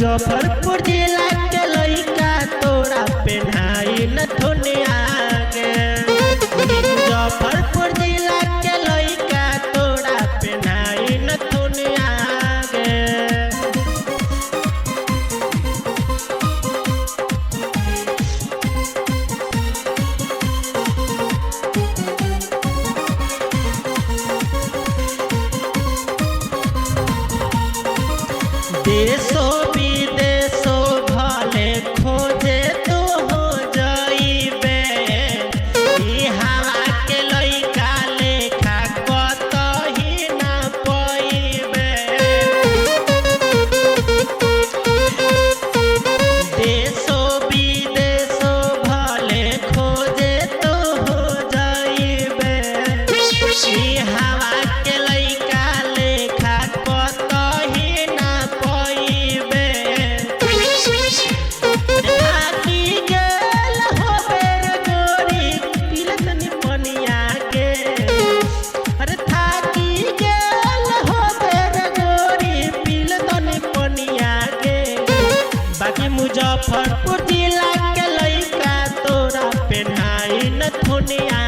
मुजफ्फरपुर जिला के लइका तोरा पेन्हाई न थुनिया गे। मुजफ्फरपुर जिला के लइका तोरा पेन्हाई न थुनिया गे। देशो विदेशो भले खोजे तो हो जाइबे, ई हवा के लइका लेखा कतही ना पइबे। देशो विदेशो भले खोजे तो हो जाइबे, ई हवा के लइका लेखा कतही ना पइबे। थाकी गेल होबे रे गोरी पिलतनी पनिया के। अरे थाकी गेल होबे रे गोरी पिलतनी पनिया के। बाकी मुजफ्फरपुर जिला के लइका तोरा पेन्हाई न थुनिया